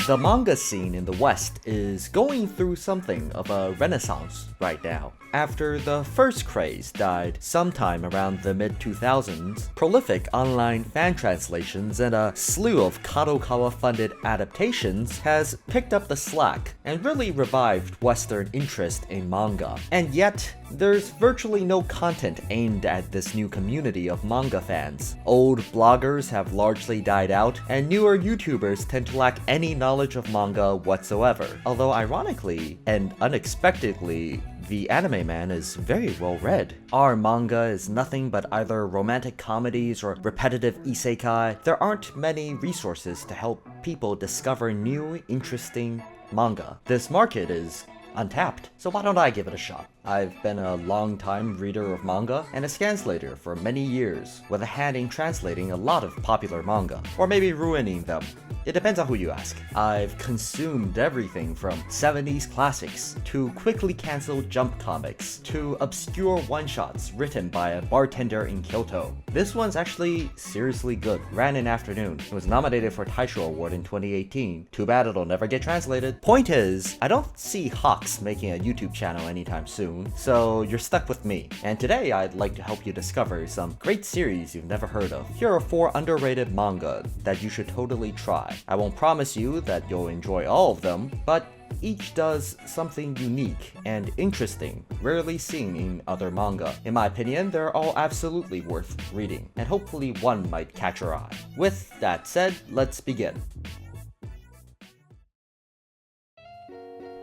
The manga scene in the West is going through something of a renaissance right now. After the first craze died sometime around the mid-2000s, prolific online fan translations and a slew of Kadokawa-funded adaptations has picked up the slack and really revived Western interest in manga. And yet, there's virtually no content aimed at this new community of manga fans. Old bloggers have largely died out, and newer YouTubers tend to lack any knowledge of manga whatsoever. Although ironically and unexpectedly, the anime man is very well read. Our manga is nothing but either romantic comedies or repetitive isekai. There aren't many resources to help people discover new, interesting manga. This market is untapped, so why don't I give it a shot? I've been a long-time reader of manga and a scanslator for many years, with a hand in translating a lot of popular manga, or maybe ruining them. It depends on who you ask. I've consumed everything from 70s classics, to quickly cancelled Jump comics, to obscure one-shots written by a bartender in Kyoto. This one's actually seriously good. Ran an afternoon. It was nominated for Taisho Award in 2018. Too bad it'll never get translated. Point is, I don't see Hawks making a YouTube channel anytime soon, so you're stuck with me. And today I'd like to help you discover some great series you've never heard of. Here are 4 underrated manga that you should totally try. I won't promise you that you'll enjoy all of them, but each does something unique and interesting, rarely seen in other manga. In my opinion, they're all absolutely worth reading, and hopefully one might catch your eye. With that said, let's begin.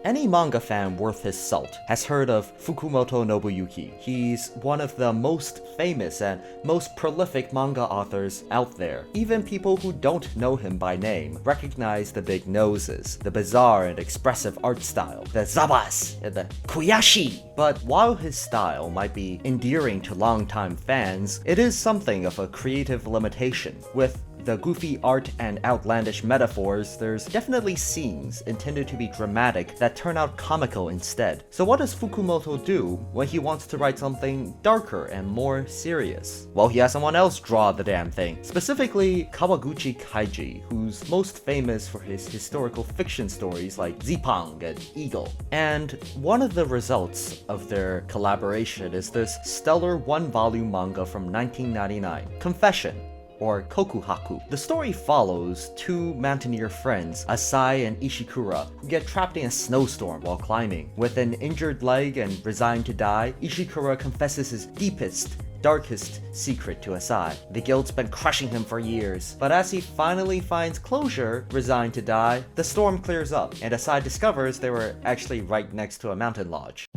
Any manga fan worth his salt has heard of Fukumoto Nobuyuki. He's one of the most famous and most prolific manga authors out there. Even people who don't know him by name recognize the big noses, the bizarre and expressive art style, the zabas, and the kuyashi. But while his style might be endearing to longtime fans, it is something of a creative limitation. With the goofy art and outlandish metaphors, there's definitely scenes intended to be dramatic that turn out comical instead. So what does Fukumoto do when he wants to write something darker and more serious? Well, he has someone else draw the damn thing. Specifically, Kawaguchi Kaiji, who's most famous for his historical fiction stories like Zipang and Eagle. And one of the results of their collaboration is this stellar 1-volume manga from 1999, Confession, or Kokuhaku. The story follows 2 mountaineer friends, Asai and Ishikura, who get trapped in a snowstorm while climbing. With an injured leg and resigned to die, Ishikura confesses his deepest, darkest secret to Asai. The guilt's been crushing him for years, but as he finally finds closure, resigned to die, the storm clears up, and Asai discovers they were actually right next to a mountain lodge.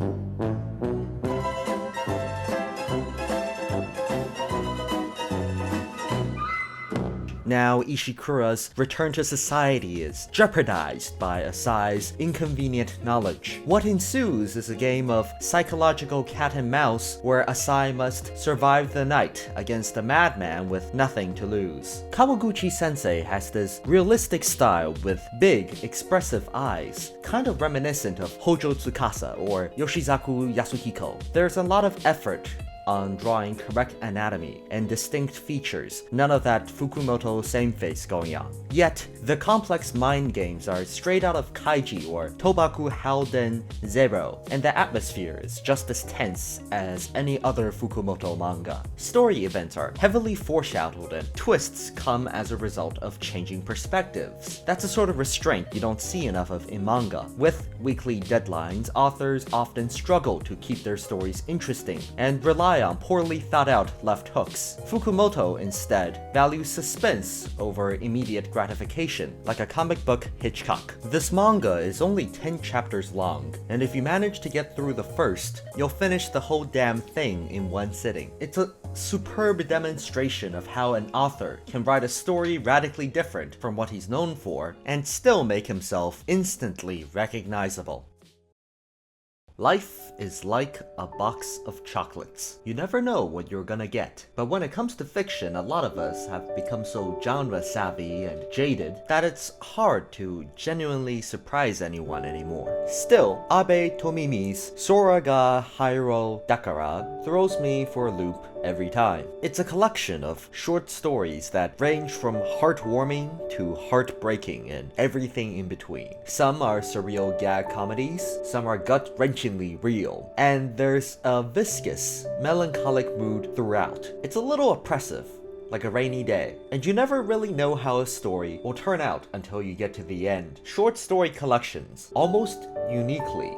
Now, Ishikura's return to society is jeopardized by Asai's inconvenient knowledge. What ensues is a game of psychological cat and mouse where Asai must survive the night against a madman with nothing to lose. Kawaguchi-sensei has this realistic style with big, expressive eyes, kind of reminiscent of Hojo Tsukasa or Yoshizaku Yasuhiko. There's a lot of effort on drawing correct anatomy and distinct features, none of that Fukumoto same face going on. Yet, the complex mind games are straight out of Kaiji or Tobaku Halden Zero, and the atmosphere is just as tense as any other Fukumoto manga. Story events are heavily foreshadowed and twists come as a result of changing perspectives. That's a sort of restraint you don't see enough of in manga. With weekly deadlines, authors often struggle to keep their stories interesting and rely on poorly thought out left hooks. Fukumoto instead values suspense over immediate gratification, like a comic book Hitchcock. This manga is only 10 chapters long, and if you manage to get through the first, you'll finish the whole damn thing in one sitting. It's a superb demonstration of how an author can write a story radically different from what he's known for and still make himself instantly recognizable. Life is like a box of chocolates. You never know what you're gonna get. But when it comes to fiction, a lot of us have become so genre savvy and jaded that it's hard to genuinely surprise anyone anymore. Still, Abe Tomimi's Sora ga Haiiro Dakara throws me for a loop every time. It's a collection of short stories that range from heartwarming to heartbreaking and everything in between. Some are surreal gag comedies, some are gut-wrenchingly real, and there's a viscous, melancholic mood throughout. It's a little oppressive, like a rainy day, and you never really know how a story will turn out until you get to the end. Short story collections, almost uniquely,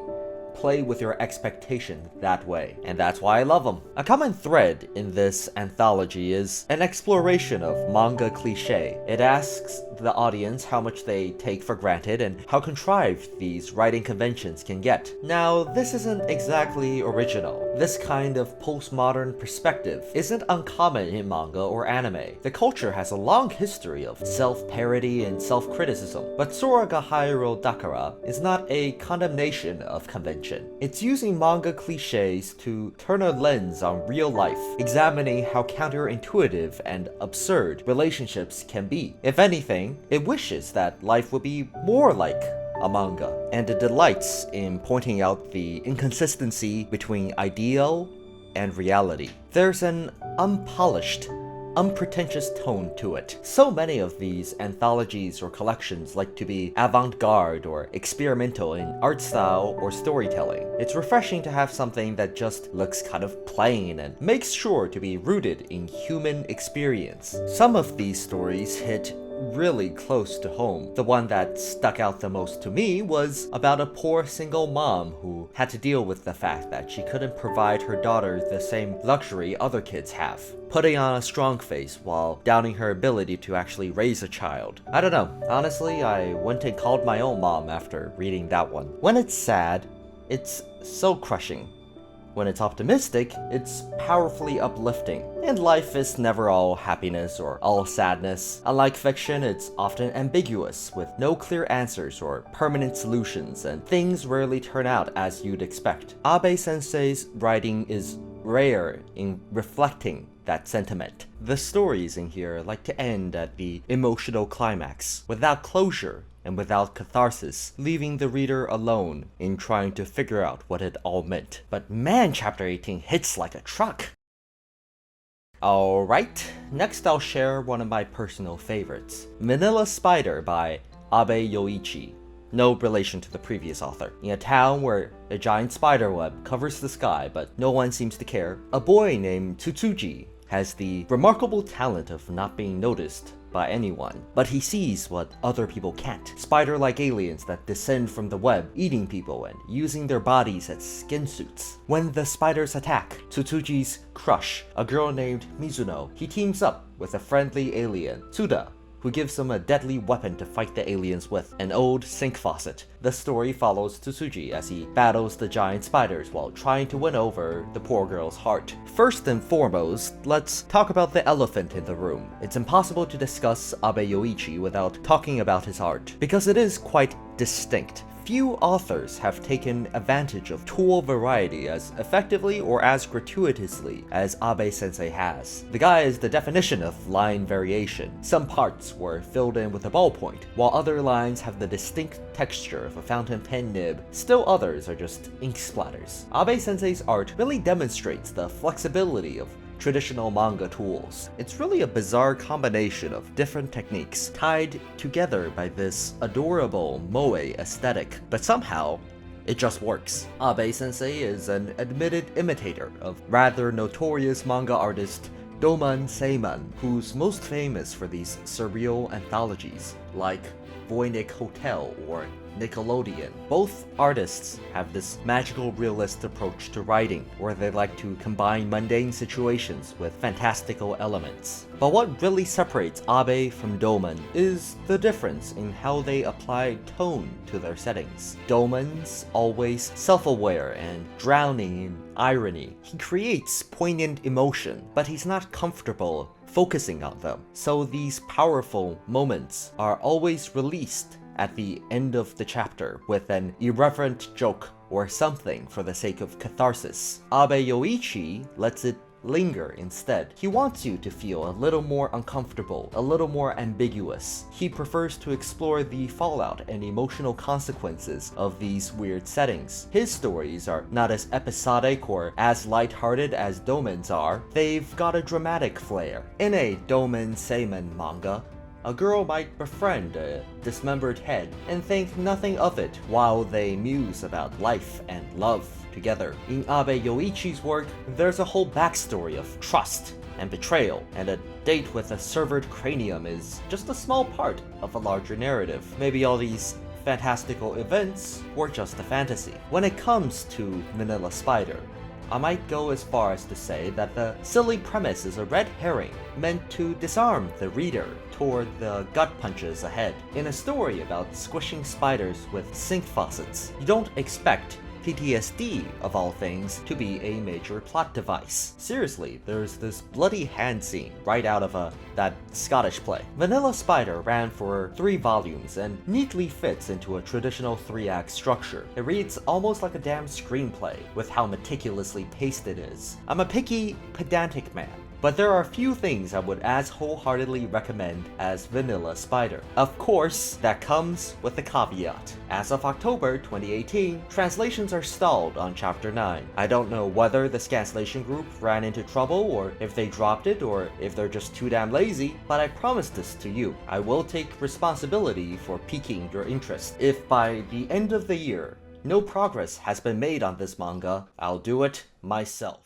play with your expectation that way, and that's why I love them. A common thread in this anthology is an exploration of manga cliché. It asks the audience how much they take for granted and how contrived these writing conventions can get. Now, this isn't exactly original. This kind of postmodern perspective isn't uncommon in manga or anime. The culture has a long history of self-parody and self-criticism, but Sora ga Haiiro Dakara is not a condemnation of convention. It's using manga cliches to turn a lens on real life, examining how counterintuitive and absurd relationships can be. If anything, it wishes that life would be more like a manga, and it delights in pointing out the inconsistency between ideal and reality. There's an unpolished, unpretentious tone to it. So many of these anthologies or collections like to be avant-garde or experimental in art style or storytelling. It's refreshing to have something that just looks kind of plain and makes sure to be rooted in human experience. Some of these stories hit really close to home. The one that stuck out the most to me was about a poor single mom who had to deal with the fact that she couldn't provide her daughter the same luxury other kids have, putting on a strong face while doubting her ability to actually raise a child. I don't know, honestly, I went and called my own mom after reading that one. When it's sad, it's so crushing. When it's optimistic, it's powerfully uplifting. And life is never all happiness or all sadness. Unlike fiction, it's often ambiguous, with no clear answers or permanent solutions, and things rarely turn out as you'd expect. Abe-sensei's writing is rare in reflecting that sentiment. The stories in here like to end at the emotional climax, without closure and without catharsis, leaving the reader alone in trying to figure out what it all meant. But man, chapter 18 hits like a truck! Alright, next I'll share one of my personal favorites, Manila Spider by Abe Youichi. No relation to the previous author. In a town where a giant spider web covers the sky but no one seems to care, a boy named Tsutsuji has the remarkable talent of not being noticed by anyone, but he sees what other people can't. Spider-like aliens that descend from the web, eating people and using their bodies as skin suits. When the spiders attack Tsutsuji's crush, a girl named Mizuno, he teams up with a friendly alien, Tsuda, who gives him a deadly weapon to fight the aliens with, an old sink faucet. The story follows Tsutsuji as he battles the giant spiders while trying to win over the poor girl's heart. First and foremost, let's talk about the elephant in the room. It's impossible to discuss Abe Youichi without talking about his art, because it is quite distinct. Few authors have taken advantage of tool variety as effectively or as gratuitously as Abe-sensei has. The guy is the definition of line variation. Some parts were filled in with a ballpoint, while other lines have the distinct texture of a fountain pen nib. Still others are just ink splatters. Abe-sensei's art really demonstrates the flexibility of traditional manga tools. It's really a bizarre combination of different techniques tied together by this adorable moe aesthetic, but somehow it just works. Abe-sensei is an admitted imitator of rather notorious manga artist Doman Seiman, who's most famous for these surreal anthologies like Voynich Hotel or Nickelodeon. Both artists have this magical realist approach to writing, where they like to combine mundane situations with fantastical elements. But what really separates Abe from Doman is the difference in how they apply tone to their settings. Doman's always self-aware and drowning in irony. He creates poignant emotion, but he's not comfortable focusing on them. So these powerful moments are always released at the end of the chapter with an irreverent joke or something for the sake of catharsis. Abe Youichi lets it linger instead. He wants you to feel a little more uncomfortable, a little more ambiguous. He prefers to explore the fallout and emotional consequences of these weird settings. His stories are not as episodic or as lighthearted as Domen's are. They've got a dramatic flair. In a Domen Seinen manga, a girl might befriend a dismembered head and think nothing of it while they muse about life and love together. In Abe Youichi's work, there's a whole backstory of trust and betrayal, and a date with a severed cranium is just a small part of a larger narrative. Maybe all these fantastical events were just a fantasy. When it comes to Vanilla Spider, I might go as far as to say that the silly premise is a red herring meant to disarm the reader toward the gut punches ahead. In a story about squishing spiders with sink faucets, you don't expect PTSD, of all things, to be a major plot device. Seriously, there's this bloody hand scene right out of that Scottish play. Vanilla Spider ran for 3 volumes and neatly fits into a traditional 3-act structure. It reads almost like a damn screenplay with how meticulously paced it is. I'm a picky, pedantic man, but there are few things I would as wholeheartedly recommend as Vanilla Spider. Of course, that comes with a caveat. As of October 2018, translations are stalled on Chapter 9. I don't know whether the Scanslation group ran into trouble, or if they dropped it, or if they're just too damn lazy, but I promise this to you. I will take responsibility for piquing your interest. If by the end of the year, no progress has been made on this manga, I'll do it myself.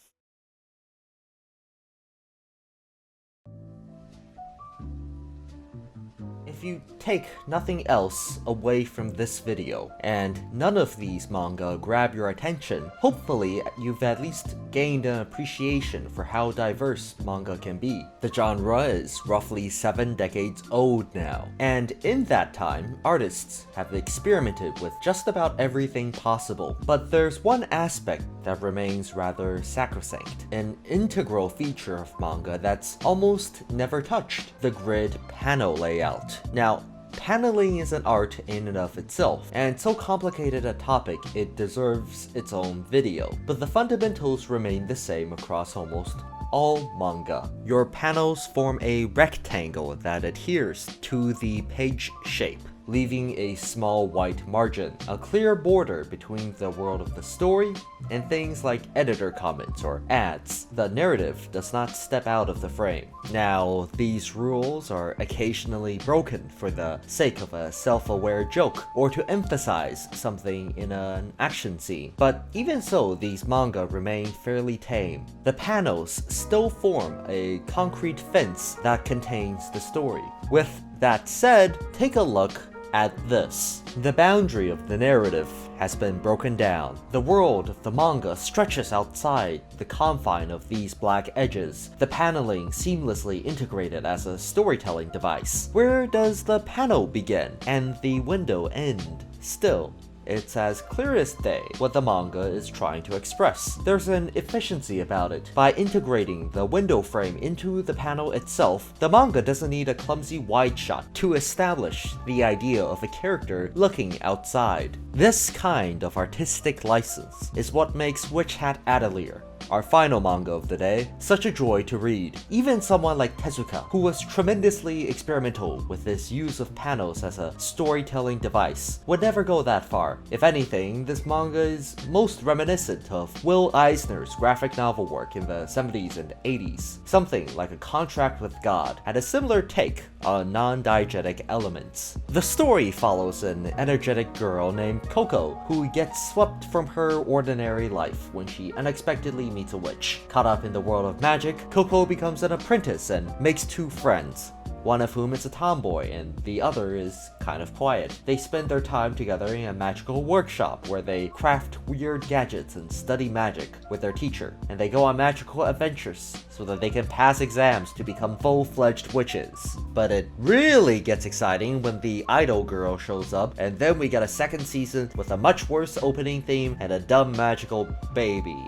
If you take nothing else away from this video, and none of these manga grab your attention, hopefully you've at least gained an appreciation for how diverse manga can be. The genre is roughly 7 decades old now, and in that time, artists have experimented with just about everything possible. But there's one aspect that remains rather sacrosanct, an integral feature of manga that's almost never touched: the grid panel layout. Now, paneling is an art in and of itself, and so complicated a topic it deserves its own video, but the fundamentals remain the same across almost all manga. Your panels form a rectangle that adheres to the page shape, leaving a small white margin, a clear border between the world of the story and things like editor comments or ads. The narrative does not step out of the frame. Now, these rules are occasionally broken for the sake of a self-aware joke or to emphasize something in an action scene. But even so, these manga remain fairly tame. The panels still form a concrete fence that contains the story. With that said, take a look at this. The boundary of the narrative has been broken down. The world of the manga stretches outside the confine of these black edges, the paneling seamlessly integrated as a storytelling device. Where does the panel begin and the window end? Still, it's as clear as day what the manga is trying to express. There's an efficiency about it. By integrating the window frame into the panel itself, the manga doesn't need a clumsy wide shot to establish the idea of a character looking outside. This kind of artistic license is what makes Witch Hat Atelier, our final manga of the day, such a joy to read. Even someone like Tezuka, who was tremendously experimental with his use of panels as a storytelling device, would never go that far. If anything, this manga is most reminiscent of Will Eisner's graphic novel work in the 70s and 80s. Something like A Contract with God had a similar take on non-diegetic elements. The story follows an energetic girl named Coco, who gets swept from her ordinary life when she unexpectedly meets a witch. Caught up in the world of magic, Coco becomes an apprentice and makes 2 friends, one of whom is a tomboy and the other is kind of quiet. They spend their time together in a magical workshop where they craft weird gadgets and study magic with their teacher, and they go on magical adventures so that they can pass exams to become full-fledged witches. But it really gets exciting when the idol girl shows up, and then we get a second season with a much worse opening theme and a dumb magical baby.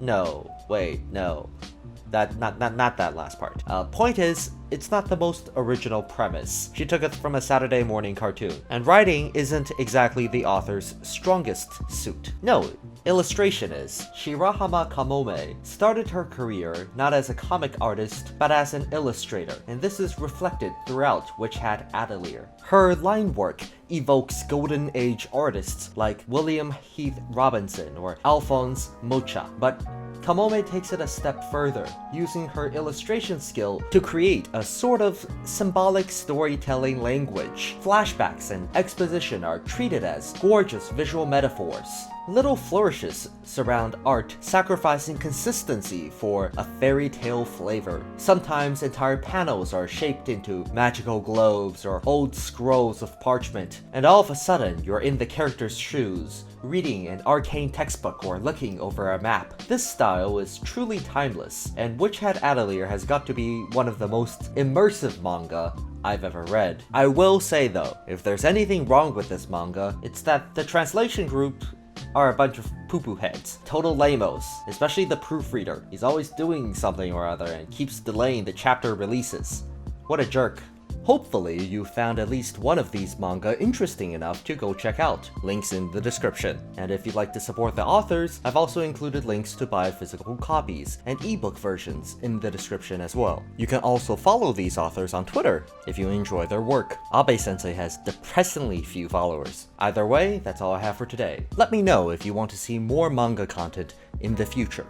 No, wait, no. Not that last part. Point is, it's not the most original premise. She took it from a Saturday morning cartoon. And writing isn't exactly the author's strongest suit. No, illustration is. Shirahama Kamome started her career not as a comic artist, but as an illustrator, and this is reflected throughout Witch Hat Atelier. Her line work evokes Golden Age artists like William Heath Robinson or Alphonse Mocha, but Kamome takes it a step further, using her illustration skill to create a sort of symbolic storytelling language. Flashbacks and exposition are treated as gorgeous visual metaphors. Little flourishes surround art, sacrificing consistency for a fairy tale flavor. Sometimes entire panels are shaped into magical globes or old scrolls of parchment, and all of a sudden you're in the character's shoes, reading an arcane textbook or looking over a map. This style is truly timeless, and Witch Hat Atelier has got to be one of the most immersive manga I've ever read. I will say though, if there's anything wrong with this manga, it's that the translation group are a bunch of poo-poo heads. Total lamos, especially the proofreader. He's always doing something or other and keeps delaying the chapter releases. What a jerk. Hopefully you found at least one of these manga interesting enough to go check out. Links in the description. And if you'd like to support the authors, I've also included links to buy physical copies and ebook versions in the description as well. You can also follow these authors on Twitter if you enjoy their work. Abe-sensei has depressingly few followers. Either way, that's all I have for today. Let me know if you want to see more manga content in the future.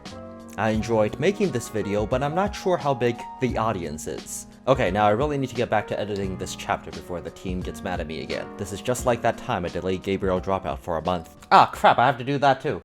I enjoyed making this video, but I'm not sure how big the audience is. Okay, now I really need to get back to editing this chapter before the team gets mad at me again. This is just like that time I delayed Gabriel Dropout for a month. Ah, crap, I have to do that too.